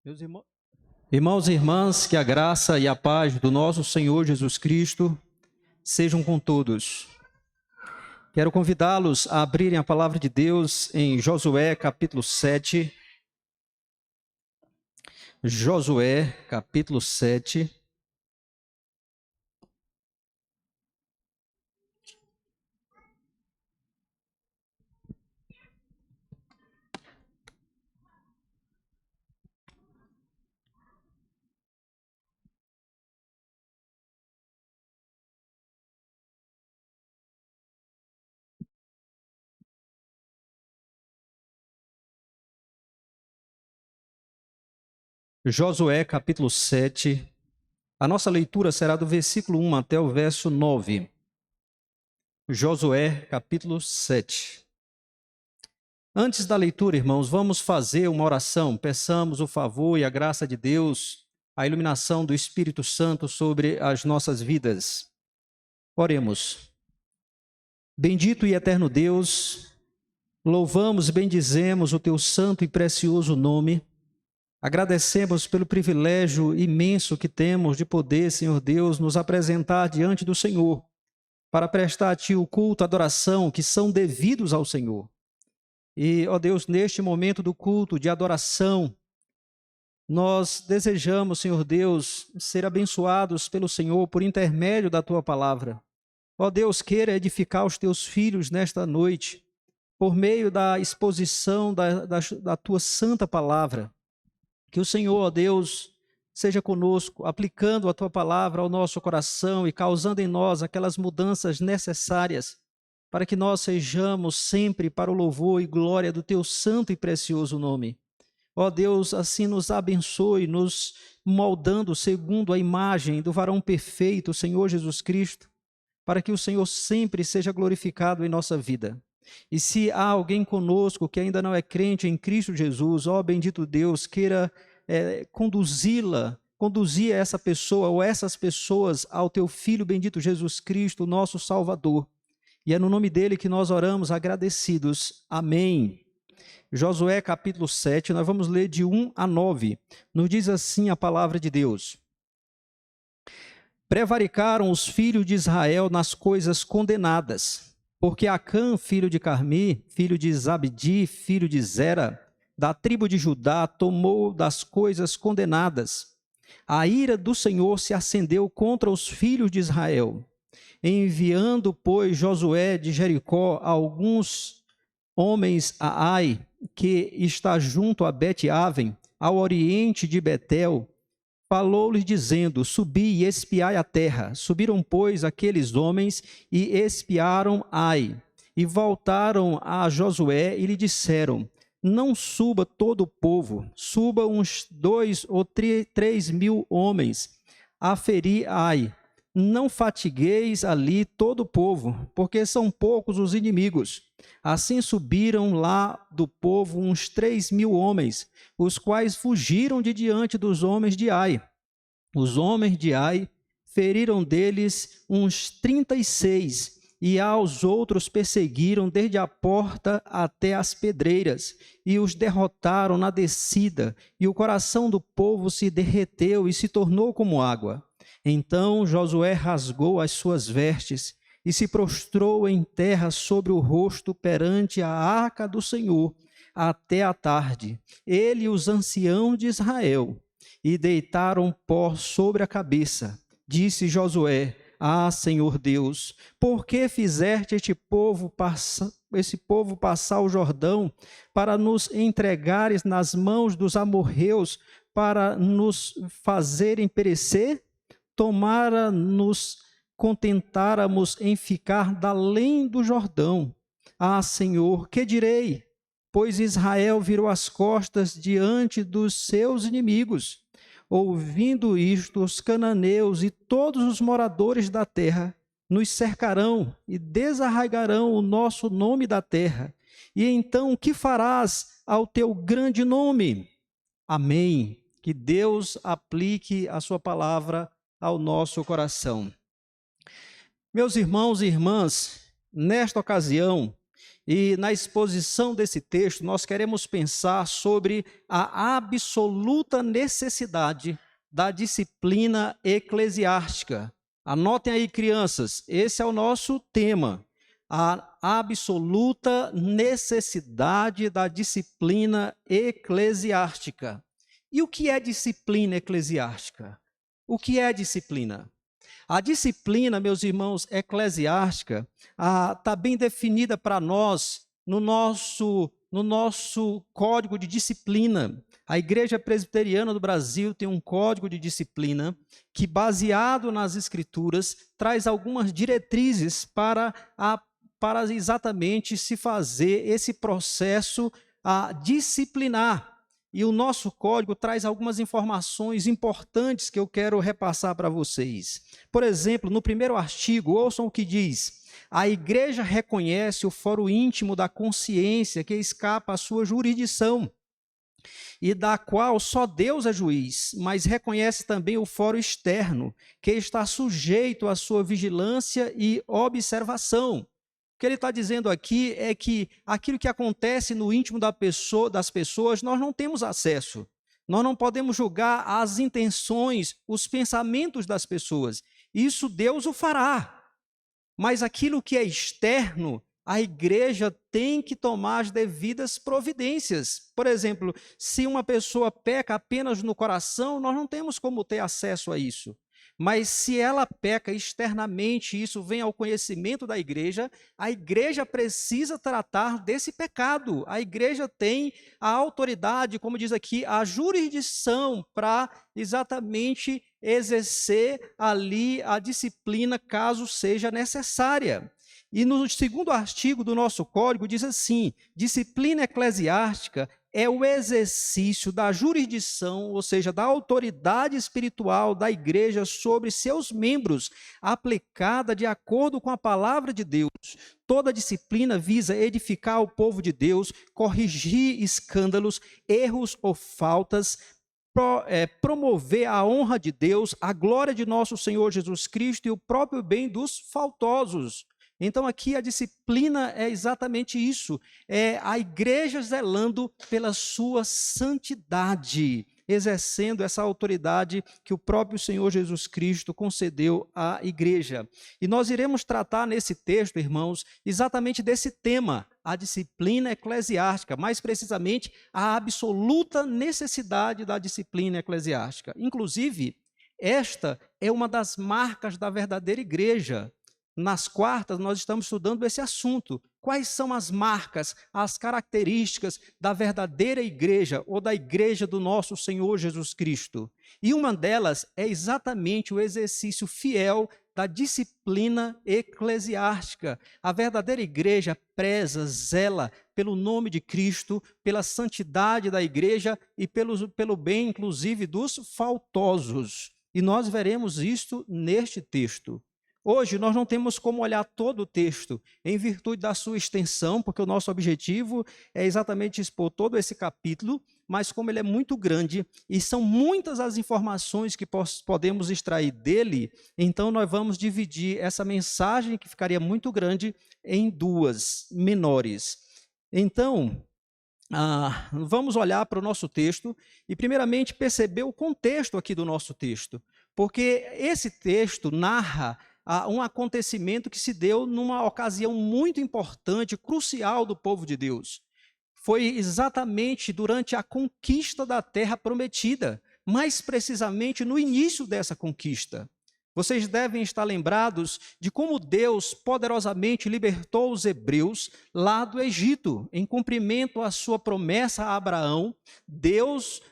Meus irmãos e irmãs, que a graça e a paz do nosso Senhor Jesus Cristo sejam com todos. Quero convidá-los a abrirem a palavra de Deus em Josué, capítulo 7. Josué, capítulo 7. Josué, capítulo 7. A nossa leitura será do versículo 1 até o verso 9. Josué, capítulo 7. Antes da leitura, irmãos, vamos fazer uma oração. Peçamos o favor e a graça de Deus, a iluminação do Espírito Santo sobre as nossas vidas. Oremos. Bendito e eterno Deus, louvamos e bendizemos o teu santo e precioso nome. Agradecemos pelo privilégio imenso que temos de poder, Senhor Deus, nos apresentar diante do Senhor, para prestar a Ti o culto, a adoração que são devidos ao Senhor. E, ó Deus, neste momento do culto de adoração, nós desejamos, Senhor Deus, ser abençoados pelo Senhor por intermédio da Tua palavra. Ó Deus, queira edificar os Teus filhos nesta noite, por meio da exposição da Tua santa palavra. Que o Senhor, ó Deus, seja conosco, aplicando a Tua palavra ao nosso coração e causando em nós aquelas mudanças necessárias para que nós sejamos sempre para o louvor e glória do Teu santo e precioso nome. Ó Deus, assim nos abençoe, nos moldando segundo a imagem do varão perfeito, o Senhor Jesus Cristo, para que o Senhor sempre seja glorificado em nossa vida. E se há alguém conosco que ainda não é crente em Cristo Jesus, ó bendito Deus, queira conduzir essa pessoa ou essas pessoas ao Teu Filho bendito Jesus Cristo, nosso Salvador. E é no nome dele que nós oramos agradecidos. Amém. Josué capítulo 7, nós vamos ler de 1 a 9. Nos diz assim a palavra de Deus. Prevaricaram os filhos de Israel nas coisas condenadas, porque Acã, filho de Carmi, filho de Zabdi, filho de Zera, da tribo de Judá, tomou das coisas condenadas. A ira do Senhor se acendeu contra os filhos de Israel. Enviando, pois, Josué de Jericó alguns homens a Ai, que está junto a Bet-Aven, ao oriente de Betel, falou-lhes dizendo, subi e espiai a terra. Subiram, pois, aqueles homens e espiaram Ai, e voltaram a Josué e lhe disseram, não suba todo o povo, suba uns 2 ou 3 mil homens a ferir Ai. Não fatigueis ali todo o povo, porque são poucos os inimigos. Assim subiram lá do povo uns 3 mil homens, os quais fugiram de diante dos homens de Ai. Os homens de Ai feriram deles uns 36, e aos outros perseguiram desde a porta até as pedreiras, e os derrotaram na descida, e o coração do povo se derreteu e se tornou como água. Então Josué rasgou as suas vestes e se prostrou em terra sobre o rosto perante a arca do Senhor até a tarde. Ele e os anciãos de Israel, e deitaram pó sobre a cabeça. Disse Josué, Senhor Deus, por que fizeste esse povo passar o Jordão para nos entregares nas mãos dos amorreus para nos fazerem perecer? Tomara nos contentáramos em ficar da além do Jordão. Senhor, que direi? Pois Israel virou as costas diante dos seus inimigos. Ouvindo isto, os cananeus e todos os moradores da terra nos cercarão e desarraigarão o nosso nome da terra. E então, que farás ao teu grande nome? Amém. Que Deus aplique a sua palavra ao nosso coração. Meus irmãos e irmãs, nesta ocasião, E na exposição desse texto, nós queremos pensar sobre a absoluta necessidade da disciplina eclesiástica. Anotem aí, crianças, esse é o nosso tema. A absoluta necessidade da disciplina eclesiástica. E o que é disciplina eclesiástica? O que é disciplina? A disciplina, meus irmãos, eclesiástica, está bem definida para nós no nosso código de disciplina. A Igreja Presbiteriana do Brasil tem um código de disciplina que, baseado nas Escrituras, traz algumas diretrizes para exatamente se fazer esse processo disciplinar. E o nosso código traz algumas informações importantes que eu quero repassar para vocês. Por exemplo, no primeiro artigo, ouçam o que diz: a igreja reconhece o foro íntimo da consciência que escapa à sua jurisdição e da qual só Deus é juiz, mas reconhece também o foro externo, que está sujeito à sua vigilância e observação. O que ele está dizendo aqui é que aquilo que acontece no íntimo das pessoas, nós não temos acesso. Nós não podemos julgar as intenções, os pensamentos das pessoas. Isso Deus o fará. Mas aquilo que é externo, a igreja tem que tomar as devidas providências. Por exemplo, se uma pessoa peca apenas no coração, nós não temos como ter acesso a isso. Mas se ela peca externamente, isso vem ao conhecimento da igreja, a igreja precisa tratar desse pecado. A igreja tem a autoridade, como diz aqui, a jurisdição para exatamente exercer ali a disciplina, caso seja necessária. E no segundo artigo do nosso código diz assim: disciplina eclesiástica é o exercício da jurisdição, ou seja, da autoridade espiritual da igreja sobre seus membros, aplicada de acordo com a palavra de Deus. Toda disciplina visa edificar o povo de Deus, corrigir escândalos, erros ou faltas, promover a honra de Deus, a glória de nosso Senhor Jesus Cristo e o próprio bem dos faltosos. Então aqui a disciplina é exatamente isso, é a igreja zelando pela sua santidade, exercendo essa autoridade que o próprio Senhor Jesus Cristo concedeu à igreja. E nós iremos tratar nesse texto, irmãos, exatamente desse tema, a disciplina eclesiástica, mais precisamente a absoluta necessidade da disciplina eclesiástica. Inclusive, esta é uma das marcas da verdadeira igreja. Nas quartas, nós estamos estudando esse assunto. Quais são as marcas, as características da verdadeira igreja ou da igreja do nosso Senhor Jesus Cristo? E uma delas é exatamente o exercício fiel da disciplina eclesiástica. A verdadeira igreja preza, zela pelo nome de Cristo, pela santidade da igreja e pelo bem, inclusive, dos faltosos. E nós veremos isto neste texto. Hoje nós não temos como olhar todo o texto, em virtude da sua extensão, porque o nosso objetivo é exatamente expor todo esse capítulo, mas como ele é muito grande e são muitas as informações que podemos extrair dele, então nós vamos dividir essa mensagem, que ficaria muito grande, em duas menores. Então, vamos olhar para o nosso texto e primeiramente perceber o contexto aqui do nosso texto, porque esse texto narra um acontecimento que se deu numa ocasião muito importante, crucial do povo de Deus. Foi exatamente durante a conquista da terra prometida, mais precisamente no início dessa conquista. Vocês devem estar lembrados de como Deus poderosamente libertou os hebreus lá do Egito, em cumprimento à sua promessa a Abraão. Deus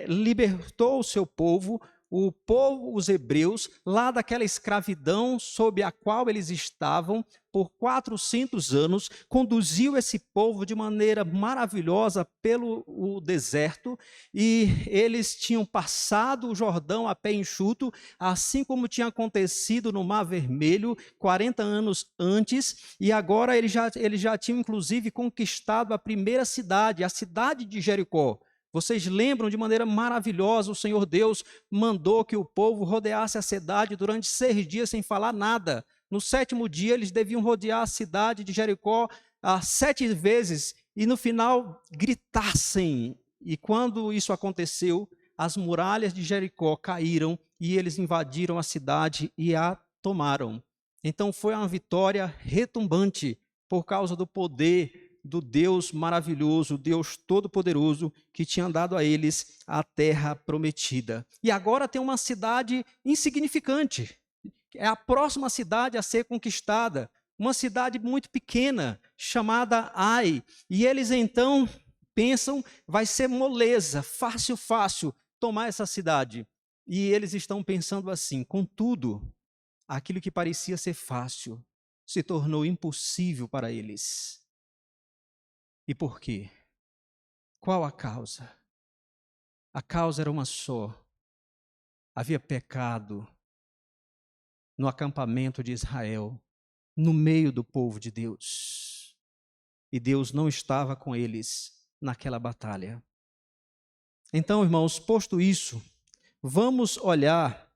libertou o seu povo, os hebreus, lá daquela escravidão sob a qual eles estavam por 400 anos, conduziu esse povo de maneira maravilhosa pelo deserto, e eles tinham passado o Jordão a pé enxuto, assim como tinha acontecido no Mar Vermelho 40 anos antes, e agora eles já tinham inclusive conquistado a primeira cidade, a cidade de Jericó. Vocês lembram, de maneira maravilhosa, o Senhor Deus mandou que o povo rodeasse a cidade durante 6 dias sem falar nada. No 7º dia, eles deviam rodear a cidade de Jericó 7 vezes e no final gritassem. E quando isso aconteceu, as muralhas de Jericó caíram e eles invadiram a cidade e a tomaram. Então foi uma vitória retumbante por causa do poder do Deus maravilhoso, Deus todo-poderoso, que tinha dado a eles a terra prometida. E agora tem uma cidade insignificante. É a próxima cidade a ser conquistada, uma cidade muito pequena, chamada Ai. E eles então pensam, vai ser moleza, fácil tomar essa cidade. E eles estão pensando assim, contudo, aquilo que parecia ser fácil se tornou impossível para eles. E por quê? Qual a causa? A causa era uma só. Havia pecado no acampamento de Israel, no meio do povo de Deus. E Deus não estava com eles naquela batalha. Então, irmãos, posto isso, vamos olhar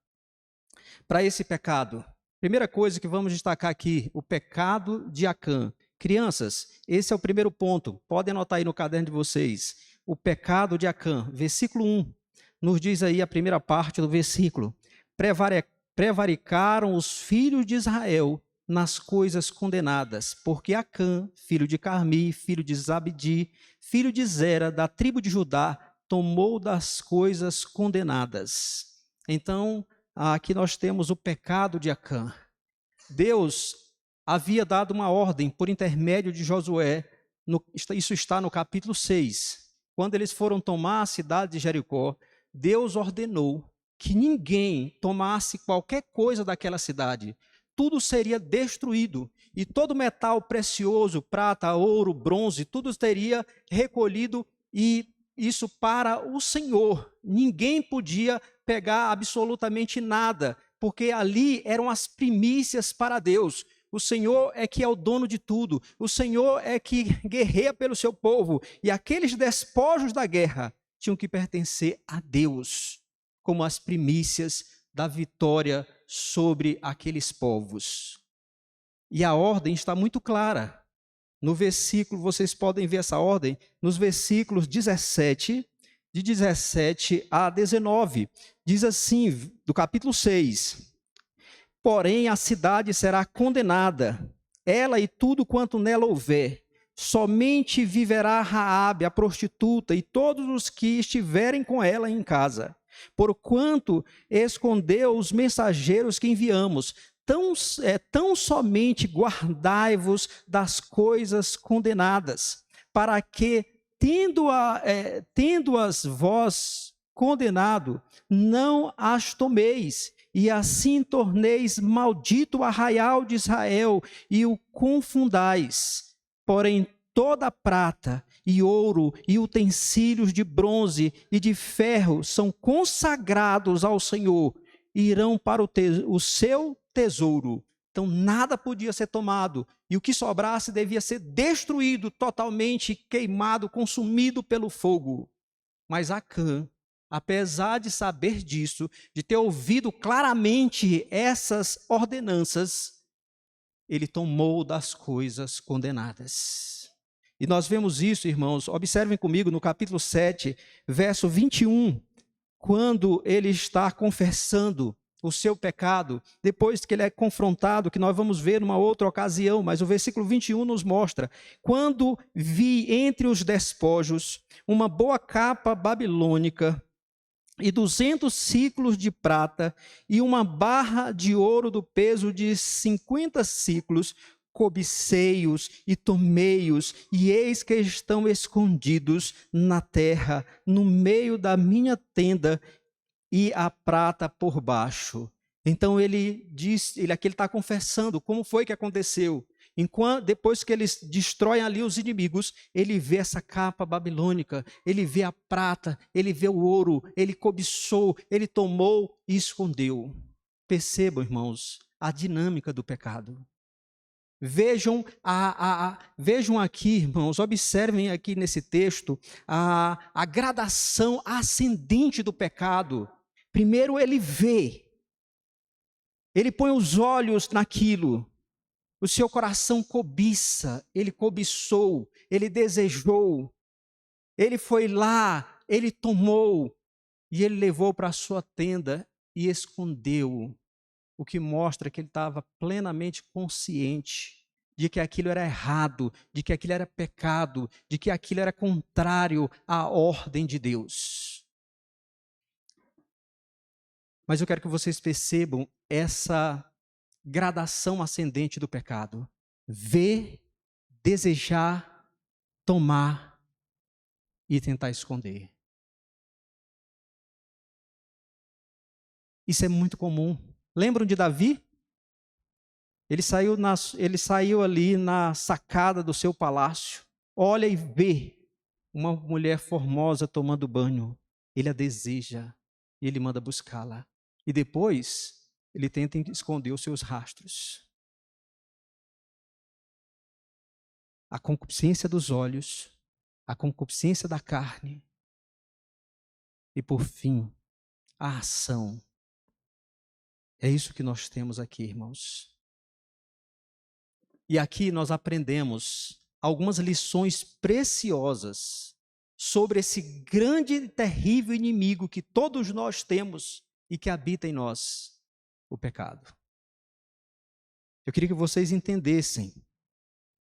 para esse pecado. Primeira coisa que vamos destacar aqui, o pecado de Acã. Crianças, esse é o primeiro ponto. Podem anotar aí no caderno de vocês. O pecado de Acã. Versículo 1. Nos diz aí a primeira parte do versículo. Prevaricaram os filhos de Israel nas coisas condenadas, porque Acã, filho de Carmi, filho de Zabdi, filho de Zera, da tribo de Judá, tomou das coisas condenadas. Então, aqui nós temos o pecado de Acã. Deus havia dado uma ordem por intermédio de Josué, isso está no capítulo 6. Quando eles foram tomar a cidade de Jericó, Deus ordenou que ninguém tomasse qualquer coisa daquela cidade. Tudo seria destruído e todo metal precioso, prata, ouro, bronze, tudo seria recolhido e isso para o Senhor. Ninguém podia pegar absolutamente nada, porque ali eram as primícias para Deus. O Senhor é que é o dono de tudo. O Senhor é que guerreia pelo seu povo. E aqueles despojos da guerra tinham que pertencer a Deus, como as primícias da vitória sobre aqueles povos. E a ordem está muito clara. No versículo, vocês podem ver essa ordem, nos versículos 17, de 17 a 19. Diz assim, do capítulo 6. Porém, a cidade será condenada, ela e tudo quanto nela houver. Somente viverá Raabe, a prostituta, e todos os que estiverem com ela em casa. Porquanto escondeu os mensageiros que enviamos, tão somente guardai-vos das coisas condenadas, para que, tendo-as vós condenado, não as tomeis, e assim torneis maldito o arraial de Israel, e o confundais. Porém, toda prata e ouro e utensílios de bronze e de ferro são consagrados ao Senhor, e irão para o seu tesouro. Então nada podia ser tomado, e o que sobrasse devia ser destruído totalmente, queimado, consumido pelo fogo. Mas Acã, apesar de saber disso, de ter ouvido claramente essas ordenanças, ele tomou das coisas condenadas. E nós vemos isso, irmãos, observem comigo no capítulo 7, verso 21, quando ele está confessando o seu pecado, depois que ele é confrontado, que nós vamos ver numa outra ocasião, mas o versículo 21 nos mostra: quando vi entre os despojos uma boa capa babilônica e 200 siclos de prata e uma barra de ouro do peso de 50 siclos, cobicei-os e tomei-os, e eis que estão escondidos na terra, no meio da minha tenda, e a prata por baixo. Então ele diz, aqui ele está confessando como foi que aconteceu. Depois que eles destroem ali os inimigos, ele vê essa capa babilônica, ele vê a prata, ele vê o ouro, ele cobiçou, ele tomou e escondeu. Percebam, irmãos, a dinâmica do pecado. Vejam aqui, irmãos, observem aqui nesse texto a gradação ascendente do pecado. Primeiro ele vê, ele põe os olhos naquilo. O seu coração cobiça, ele cobiçou, ele desejou, ele foi lá, ele tomou e ele levou para a sua tenda e escondeu, o que mostra que ele estava plenamente consciente de que aquilo era errado, de que aquilo era pecado, de que aquilo era contrário à ordem de Deus. Mas eu quero que vocês percebam essa gradação ascendente do pecado. Ver, desejar, tomar e tentar esconder. Isso é muito comum. Lembram de Davi? Ele saiu ali na sacada do seu palácio, olha e vê uma mulher formosa tomando banho. Ele a deseja e ele manda buscá-la. E depois, ele tenta esconder os seus rastros. A concupiscência dos olhos, a concupiscência da carne e, por fim, a ação. É isso que nós temos aqui, irmãos. E aqui nós aprendemos algumas lições preciosas sobre esse grande e terrível inimigo que todos nós temos e que habita em nós, o pecado. Eu queria que vocês entendessem,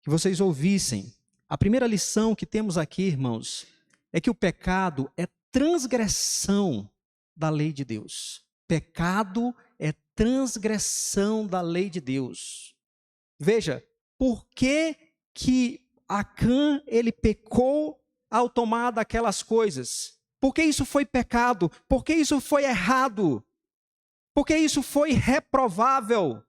que vocês ouvissem. A primeira lição que temos aqui, irmãos, é que o pecado é transgressão da lei de Deus. Pecado é transgressão da lei de Deus. Veja, por que Acã ele pecou ao tomar daquelas coisas? Por que isso foi pecado? Por que isso foi errado? Por que isso foi reprovável?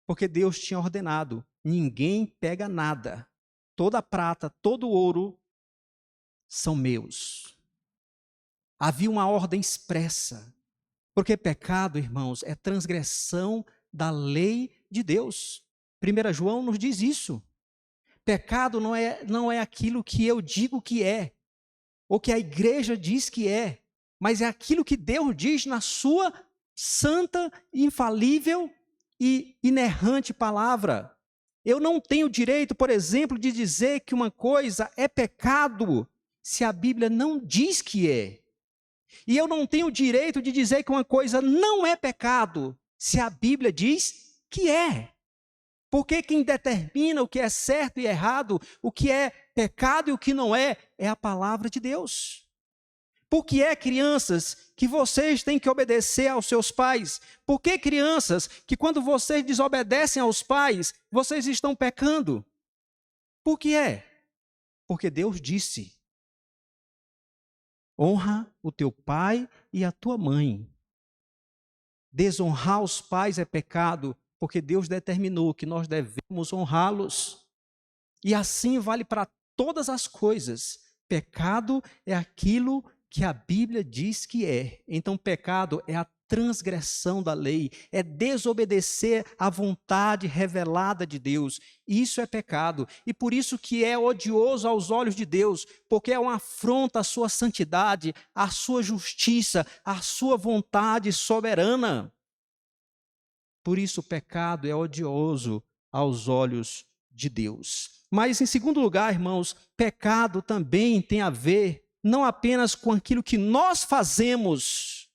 Porque Deus tinha ordenado, ninguém pega nada. Toda prata, todo ouro são meus. Havia uma ordem expressa. Porque pecado, irmãos, é transgressão da lei de Deus. 1 João nos diz isso. Pecado não é aquilo que eu digo que é, ou que a igreja diz que é, mas é aquilo que Deus diz na sua santa, infalível e inerrante palavra. Eu não tenho direito, por exemplo, de dizer que uma coisa é pecado se a Bíblia não diz que é. E eu não tenho direito de dizer que uma coisa não é pecado se a Bíblia diz que é. Porque quem determina o que é certo e errado, o que é pecado e o que não é a palavra de Deus. Por que é, crianças, que vocês têm que obedecer aos seus pais? Por que, crianças, que quando vocês desobedecem aos pais, vocês estão pecando? Por que é? Porque Deus disse: honra o teu pai e a tua mãe. Desonrar os pais é pecado, porque Deus determinou que nós devemos honrá-los. E assim vale para todas as coisas. Pecado é aquilo que a Bíblia diz que é. Então, pecado é a transgressão da lei, é desobedecer à vontade revelada de Deus. Isso é pecado. E por isso que é odioso aos olhos de Deus, porque é uma afronta à sua santidade, à sua justiça, à sua vontade soberana. Por isso o pecado é odioso aos olhos de Deus. Mas, em segundo lugar, irmãos, pecado também tem a ver não apenas com aquilo que nós fazemos,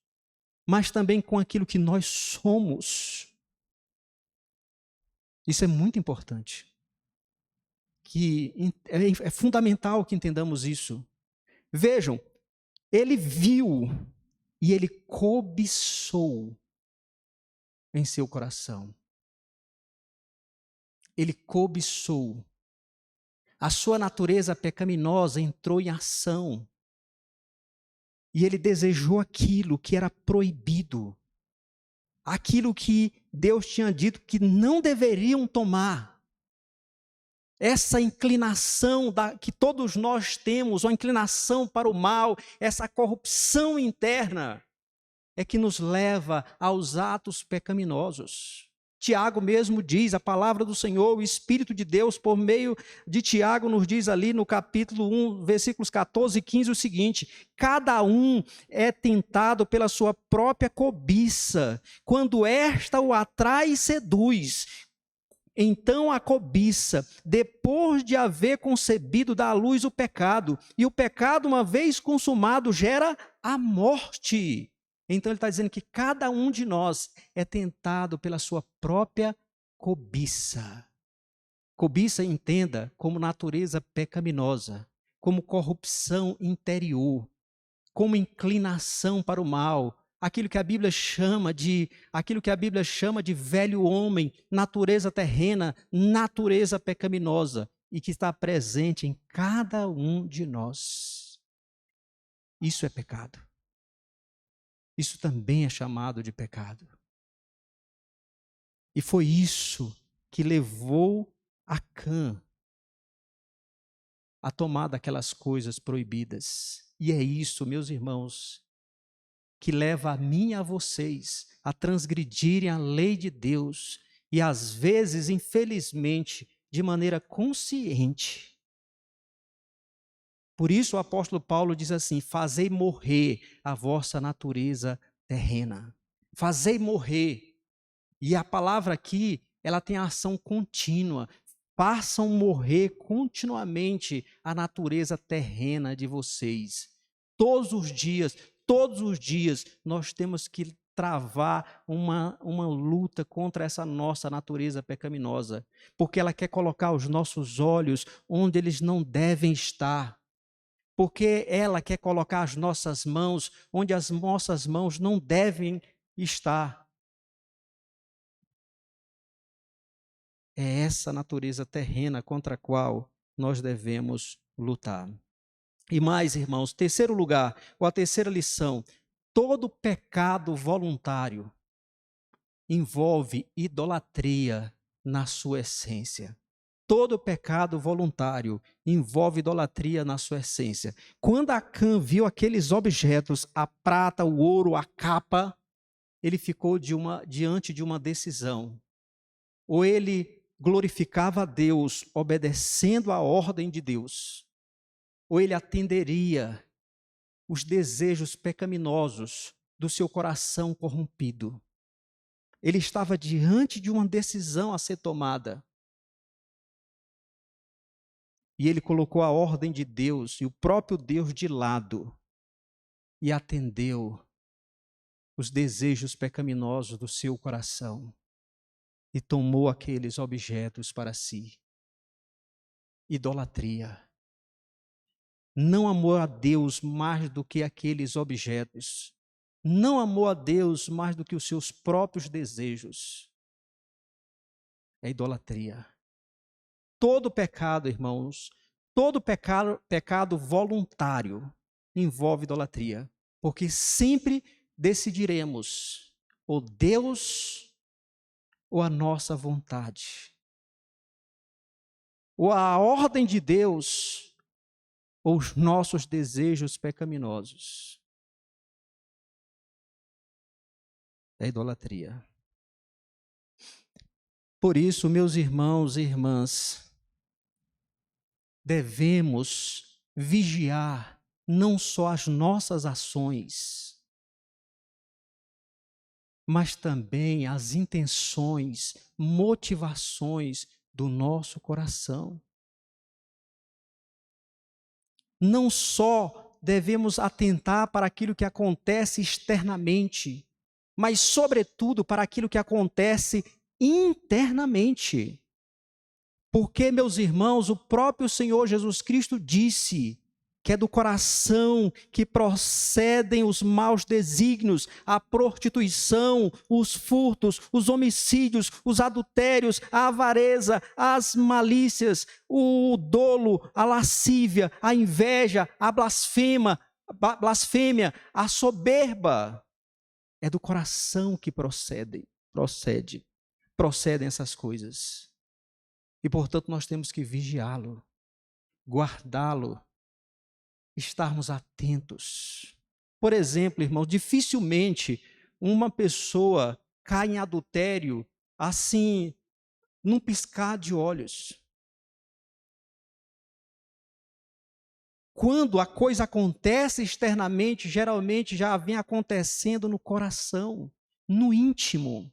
mas também com aquilo que nós somos. Isso é muito importante. É fundamental que entendamos isso. Vejam, ele viu e ele cobiçou em seu coração. Ele cobiçou. A sua natureza pecaminosa entrou em ação. E ele desejou aquilo que era proibido. Aquilo que Deus tinha dito que não deveriam tomar. Essa inclinação que todos nós temos, uma inclinação para o mal, essa corrupção interna, é que nos leva aos atos pecaminosos. Tiago mesmo diz, a palavra do Senhor, o Espírito de Deus, por meio de Tiago, nos diz ali no capítulo 1, versículos 14 e 15, o seguinte: cada um é tentado pela sua própria cobiça, quando esta o atrai e seduz. Então a cobiça, depois de haver concebido, dá à luz o pecado. E o pecado, uma vez consumado, gera a morte. Então ele está dizendo que cada um de nós é tentado pela sua própria cobiça. Cobiça, entenda, como natureza pecaminosa, como corrupção interior, como inclinação para o mal, aquilo que a Bíblia chama de velho homem, natureza terrena, natureza pecaminosa, e que está presente em cada um de nós. Isso é pecado. Isso também é chamado de pecado. E foi isso que levou Acã a tomar daquelas coisas proibidas. E é isso, meus irmãos, que leva a mim e a vocês a transgredirem a lei de Deus e, às vezes, infelizmente, de maneira consciente. Por isso o apóstolo Paulo diz assim: fazei morrer a vossa natureza terrena. Fazei morrer. E a palavra aqui, ela tem ação contínua. Façam morrer continuamente a natureza terrena de vocês. Todos os dias, nós temos que travar uma luta contra essa nossa natureza pecaminosa, porque ela quer colocar os nossos olhos onde eles não devem estar, porque ela quer colocar as nossas mãos onde as nossas mãos não devem estar. É essa natureza terrena contra a qual nós devemos lutar. E mais, irmãos, terceiro lugar, ou a terceira lição: todo pecado voluntário envolve idolatria na sua essência. Todo pecado voluntário envolve idolatria na sua essência. Quando Acã viu aqueles objetos, a prata, o ouro, a capa, ele ficou diante de uma decisão. Ou ele glorificava a Deus obedecendo à ordem de Deus, ou ele atenderia os desejos pecaminosos do seu coração corrompido. Ele estava diante de uma decisão a ser tomada. E ele colocou a ordem de Deus e o próprio Deus de lado e atendeu os desejos pecaminosos do seu coração e tomou aqueles objetos para si. Idolatria. Não amou a Deus mais do que aqueles objetos. Não amou a Deus mais do que os seus próprios desejos. É idolatria. Todo pecado, irmãos, todo pecado voluntário envolve idolatria. Porque sempre decidiremos ou Deus ou a nossa vontade. Ou a ordem de Deus ou os nossos desejos pecaminosos. É idolatria. Por isso, meus irmãos e irmãs, devemos vigiar não só as nossas ações, mas também as intenções, motivações do nosso coração. Não só devemos atentar para aquilo que acontece externamente, mas, sobretudo, para aquilo que acontece internamente. Porque, meus irmãos, o próprio Senhor Jesus Cristo disse que é do coração que procedem os maus desígnios, a prostituição, os furtos, os homicídios, os adultérios, a avareza, as malícias, o dolo, a lascívia, a inveja, a blasfêmia, a soberba. É do coração que procedem essas coisas. E, portanto, nós temos que vigiá-lo, guardá-lo, estarmos atentos. Por exemplo, irmão, dificilmente uma pessoa cai em adultério assim, num piscar de olhos. Quando a coisa acontece externamente, geralmente já vem acontecendo no coração, no íntimo.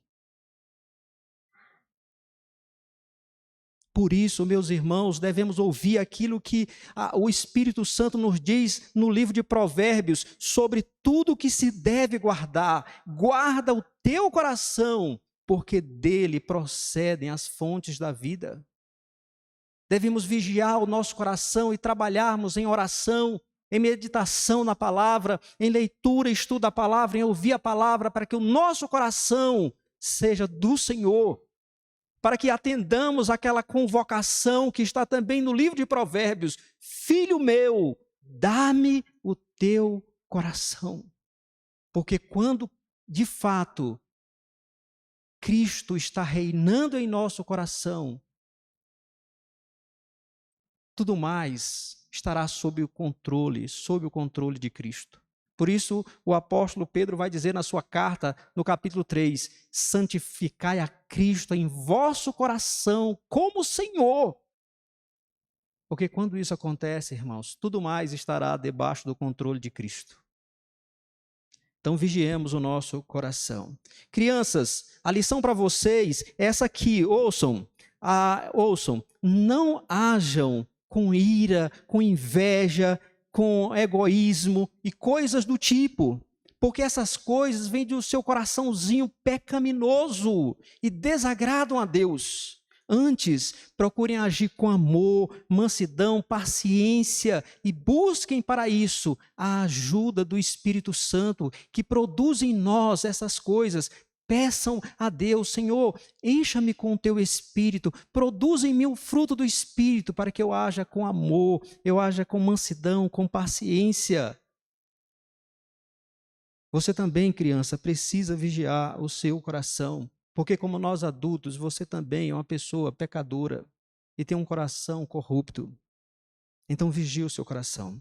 Por isso, meus irmãos, devemos ouvir aquilo que o Espírito Santo nos diz no livro de Provérbios sobre tudo que se deve guardar. Guarda o teu coração, porque dele procedem as fontes da vida. Devemos vigiar o nosso coração e trabalharmos em oração, em meditação na palavra, em leitura e estudo da palavra, em ouvir a palavra, para que o nosso coração seja do Senhor, para que atendamos aquela convocação que está também no livro de Provérbios: filho meu, dá-me o teu coração. Porque quando, de fato, Cristo está reinando em nosso coração, tudo mais estará sob o controle de Cristo. Por isso, o apóstolo Pedro vai dizer na sua carta, no capítulo 3, santificai a Cristo em vosso coração como Senhor. Porque quando isso acontece, irmãos, tudo mais estará debaixo do controle de Cristo. Então, vigiemos o nosso coração. Crianças, a lição para vocês é essa aqui, ouçam, não hajam com ira, com inveja, com egoísmo e coisas do tipo, porque essas coisas vêm do seu coraçãozinho pecaminoso e desagradam a Deus. Antes, procurem agir com amor, mansidão, paciência e busquem para isso a ajuda do Espírito Santo, que produz em nós essas coisas. Peçam a Deus: Senhor, encha-me com o teu Espírito, produz em mim o fruto do Espírito, para que eu haja com amor, eu haja com mansidão, com paciência. Você também, criança, precisa vigiar o seu coração, porque como nós adultos, você também é uma pessoa pecadora e tem um coração corrupto. Então vigie o seu coração.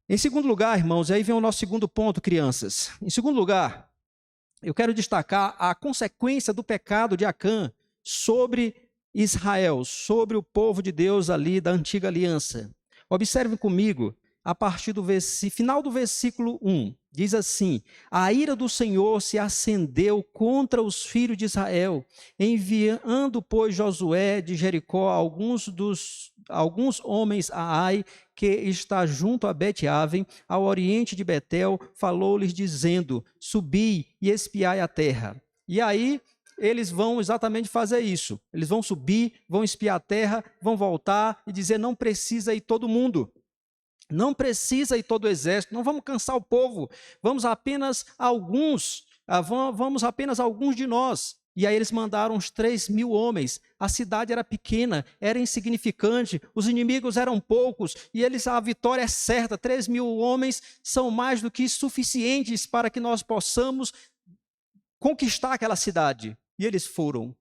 Em segundo lugar, irmãos, aí vem o nosso segundo ponto, crianças. Em segundo lugar, eu quero destacar a consequência do pecado de Acã sobre Israel, sobre o povo de Deus ali da antiga aliança. Observem comigo, a partir do final do versículo 1, diz assim: a ira do Senhor se acendeu contra os filhos de Israel, enviando, pois, Josué de Jericó alguns homens a Ai, que está junto a Bet-Aven, ao oriente de Betel, falou-lhes dizendo: subi e espiai a terra. E aí eles vão exatamente fazer isso. Eles vão subir, vão espiar a terra, vão voltar e dizer: não precisa ir todo mundo. Não precisa ir todo o exército, não vamos cansar o povo, vamos apenas alguns de nós. E aí eles mandaram uns 3.000 homens. A cidade era pequena, era insignificante, os inimigos eram poucos, e a vitória é certa. 3.000 homens são mais do que suficientes para que nós possamos conquistar aquela cidade. E eles foram,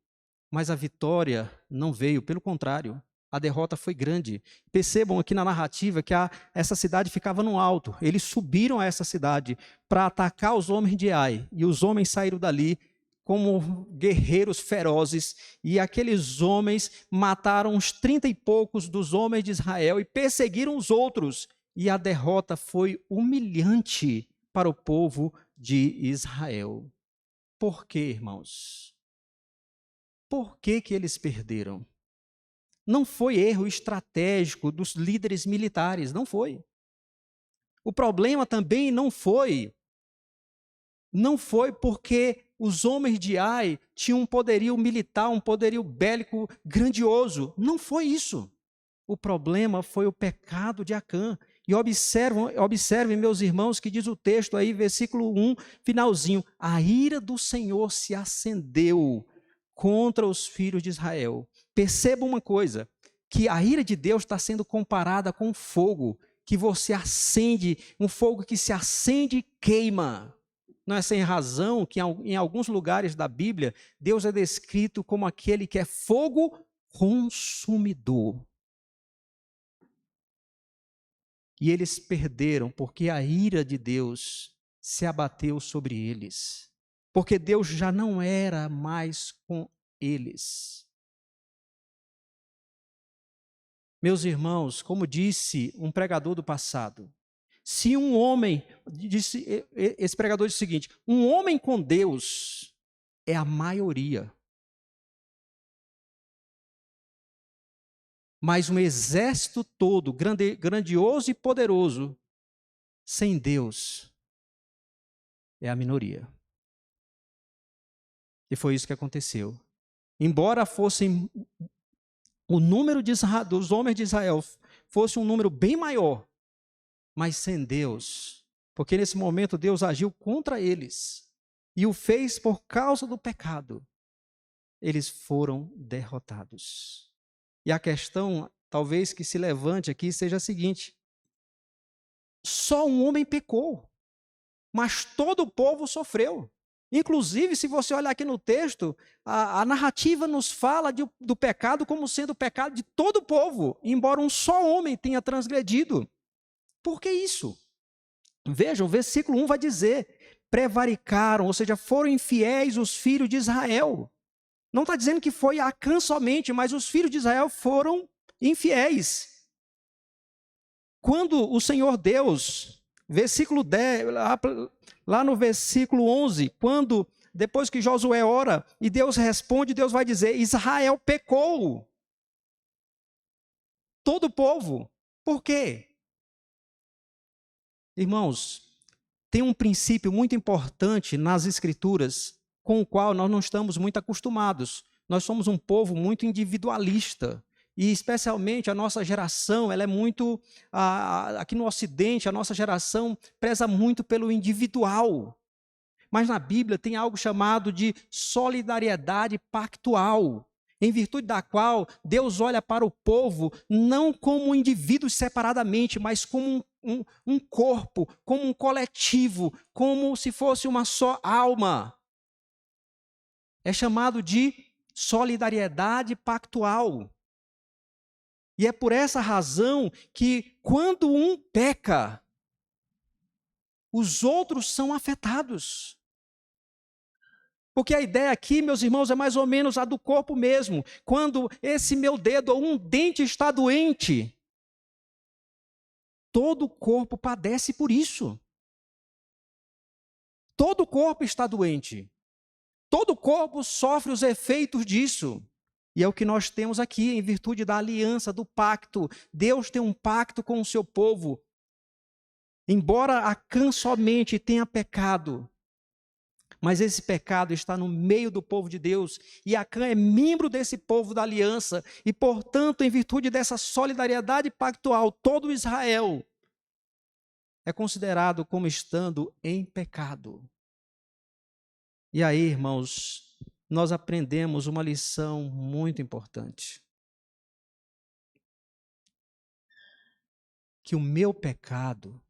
mas a vitória não veio, pelo contrário. A derrota foi grande. Percebam aqui na narrativa que essa cidade ficava no alto. Eles subiram a essa cidade para atacar os homens de Ai. E os homens saíram dali como guerreiros ferozes. E aqueles homens mataram uns 30 e poucos dos homens de Israel e perseguiram os outros. E a derrota foi humilhante para o povo de Israel. Por quê, irmãos? Por que eles perderam? Não foi erro estratégico dos líderes militares, não foi. O problema também não foi porque os homens de Ai tinham um poderio militar, um poderio bélico grandioso. Não foi isso. O problema foi o pecado de Acã. E observem, meus irmãos, que diz o texto aí, versículo 1, finalzinho: a ira do Senhor se acendeu contra os filhos de Israel. Perceba uma coisa, que a ira de Deus está sendo comparada com fogo, que você acende, um fogo que se acende e queima. Não é sem razão que em alguns lugares da Bíblia, Deus é descrito como aquele que é fogo consumidor. E eles perderam porque a ira de Deus se abateu sobre eles. Porque Deus já não era mais com eles. Meus irmãos, como disse um pregador do passado, se um homem, esse pregador disse o seguinte: um homem com Deus é a maioria. mas um exército todo, grandioso e poderoso, sem Deus, é a minoria. E foi isso que aconteceu. Embora fossem o número dos homens de Israel fosse um número bem maior, mas sem Deus, porque nesse momento Deus agiu contra eles e o fez por causa do pecado, eles foram derrotados. E a questão, talvez que se levante aqui, seja a seguinte: só um homem pecou, mas todo o povo sofreu. Inclusive, se você olhar aqui no texto, a narrativa nos fala do pecado como sendo o pecado de todo o povo, embora um só homem tenha transgredido. Por que isso? Vejam, o versículo 1 vai dizer: prevaricaram, ou seja, foram infiéis os filhos de Israel. Não está dizendo que foi Acã somente, mas os filhos de Israel foram infiéis. Quando o Senhor Deus, versículo 10, lá no versículo 11, quando, depois que Josué ora e Deus responde, Deus vai dizer: Israel pecou. Todo o povo. Por quê? Irmãos, tem um princípio muito importante nas Escrituras, com o qual nós não estamos muito acostumados. Nós somos um povo muito individualista. E especialmente a nossa geração, ela é muito, aqui no Ocidente, a nossa geração preza muito pelo individual. Mas na Bíblia tem algo chamado de solidariedade pactual, em virtude da qual Deus olha para o povo não como indivíduos separadamente, mas como um corpo, como um coletivo, como se fosse uma só alma. É chamado de solidariedade pactual. E é por essa razão que, quando um peca, os outros são afetados. Porque a ideia aqui, meus irmãos, é mais ou menos a do corpo mesmo. Quando esse meu dedo ou um dente está doente, todo o corpo padece por isso. Todo o corpo está doente. Todo o corpo sofre os efeitos disso. E é o que nós temos aqui, em virtude da aliança, do pacto. Deus tem um pacto com o seu povo. Embora Acã somente tenha pecado, mas esse pecado está no meio do povo de Deus, e Acã é membro desse povo da aliança, e portanto, em virtude dessa solidariedade pactual, todo Israel é considerado como estando em pecado. E aí, irmãos, nós aprendemos uma lição muito importante. Que o meu pecado,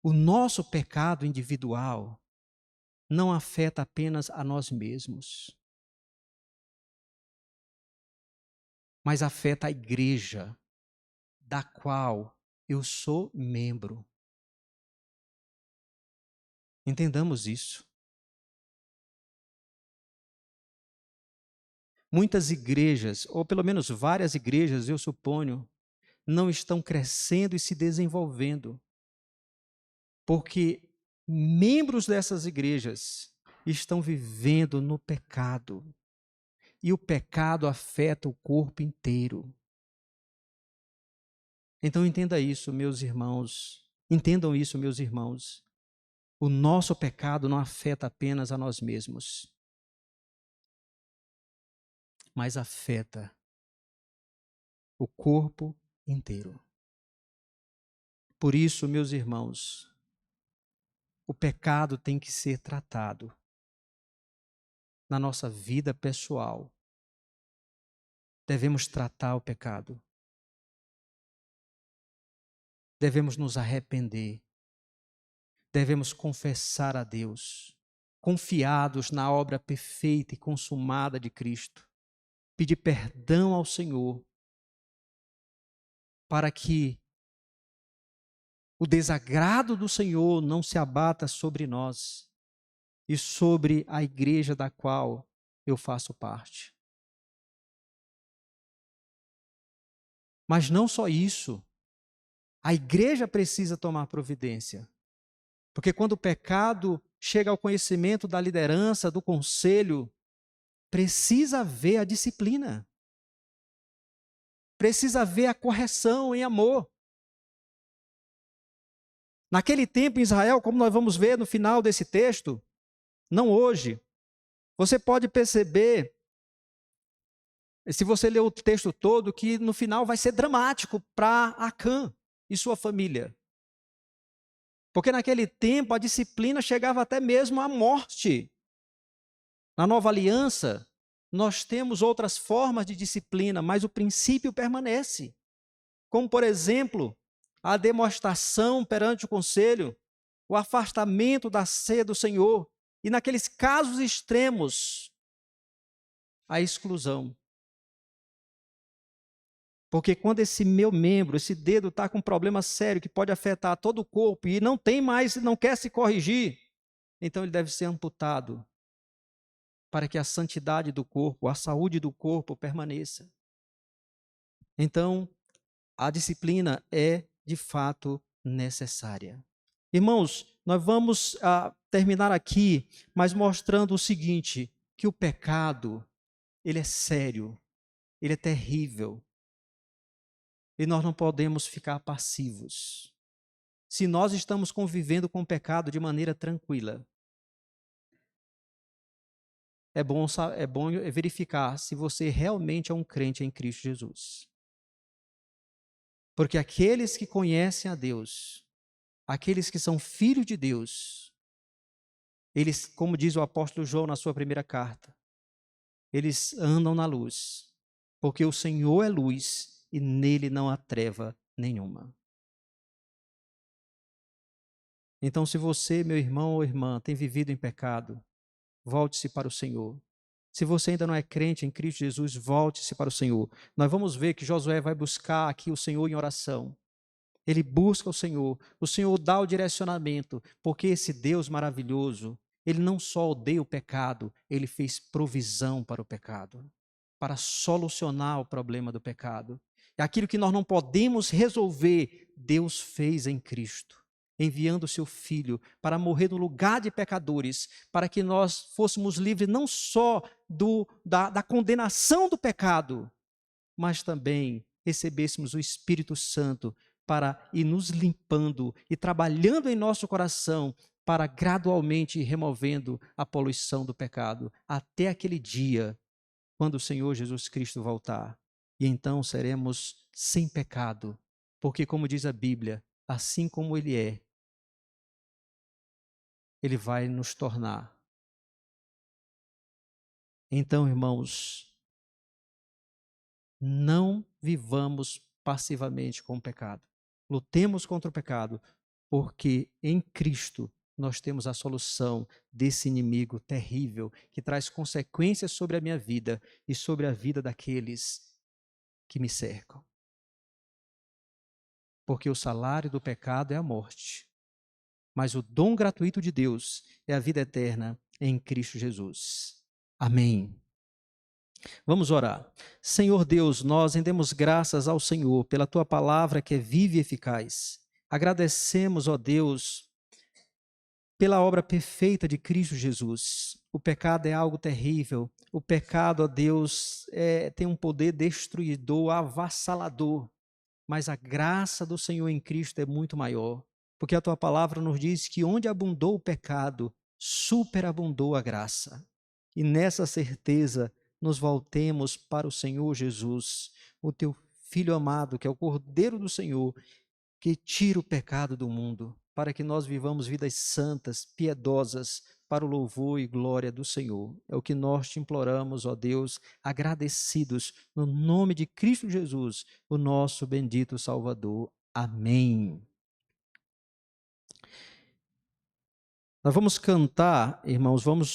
o nosso pecado individual, não afeta apenas a nós mesmos, mas afeta a igreja, da qual eu sou membro. Entendamos isso. Muitas igrejas, ou pelo menos várias igrejas, eu suponho, não estão crescendo e se desenvolvendo, porque membros dessas igrejas estão vivendo no pecado. E o pecado afeta o corpo inteiro. Então entenda isso, meus irmãos. Entendam isso, meus irmãos. O nosso pecado não afeta apenas a nós mesmos, mas afeta o corpo inteiro. Por isso, meus irmãos, o pecado tem que ser tratado na nossa vida pessoal. Devemos tratar o pecado. Devemos nos arrepender. Devemos confessar a Deus, confiados na obra perfeita e consumada de Cristo. Pedir perdão ao Senhor, para que o desagrado do Senhor não se abata sobre nós e sobre a igreja da qual eu faço parte. Mas não só isso, a igreja precisa tomar providência. Porque quando o pecado chega ao conhecimento da liderança, do conselho, precisa haver a disciplina. precisa haver a correção em amor. Naquele tempo em Israel, como nós vamos ver no final desse texto, não hoje, você pode perceber, se você ler o texto todo, que no final vai ser dramático para Acã e sua família. Porque naquele tempo a disciplina chegava até mesmo à morte. Na nova aliança, nós temos outras formas de disciplina, mas o princípio permanece. Como, por exemplo, a demonstração perante o conselho, o afastamento da ceia do Senhor, e naqueles casos extremos, a exclusão. Porque quando esse meu membro, esse dedo está com um problema sério que pode afetar todo o corpo e não tem mais, não quer se corrigir, então ele deve ser amputado para que a santidade do corpo, a saúde do corpo permaneça. Então, a disciplina é de fato necessária. Irmãos, nós vamos terminar aqui, mas mostrando o seguinte, que o pecado, ele é sério, ele é terrível, e nós não podemos ficar passivos. Se nós estamos convivendo com o pecado de maneira tranquila, é bom verificar se você realmente é um crente em Cristo Jesus. Porque aqueles que conhecem a Deus, aqueles que são filhos de Deus, eles, como diz o apóstolo João na sua primeira carta, eles andam na luz, porque o Senhor é luz e nele não há treva nenhuma. Então, se você, meu irmão ou irmã, tem vivido em pecado, volte-se para o Senhor. Se você ainda não é crente em Cristo Jesus, volte-se para o Senhor. Nós vamos ver que Josué vai buscar aqui o Senhor em oração. Ele busca o Senhor dá o direcionamento, porque esse Deus maravilhoso, ele não só odeia o pecado, ele fez provisão para o pecado, para solucionar o problema do pecado. E aquilo que nós não podemos resolver, Deus fez em Cristo, enviando o seu Filho para morrer no lugar de pecadores, para que nós fôssemos livres não só da condenação do pecado, mas também recebêssemos o Espírito Santo para ir nos limpando e trabalhando em nosso coração para gradualmente ir removendo a poluição do pecado, até aquele dia, quando o Senhor Jesus Cristo voltar. E então seremos sem pecado, porque como diz a Bíblia, assim como Ele é, Ele vai nos tornar. Então, irmãos, não vivamos passivamente com o pecado. Lutemos contra o pecado, porque em Cristo nós temos a solução desse inimigo terrível que traz consequências sobre a minha vida e sobre a vida daqueles que me cercam. Porque o salário do pecado é a morte, mas o dom gratuito de Deus é a vida eterna em Cristo Jesus. Amém. Vamos orar. Senhor Deus, nós rendemos graças ao Senhor pela Tua palavra que é viva e eficaz. Agradecemos, ó Deus, pela obra perfeita de Cristo Jesus. O pecado é algo terrível. O pecado, ó Deus, tem um poder destruidor, avassalador. Mas a graça do Senhor em Cristo é muito maior. Porque a Tua palavra nos diz que onde abundou o pecado, superabundou a graça. E nessa certeza, nos voltemos para o Senhor Jesus, o Teu Filho amado, que é o Cordeiro do Senhor, que tira o pecado do mundo, para que nós vivamos vidas santas, piedosas, para o louvor e glória do Senhor. É o que nós te imploramos, ó Deus, agradecidos, no nome de Cristo Jesus, o nosso bendito Salvador. Amém. Nós vamos cantar, irmãos, vamos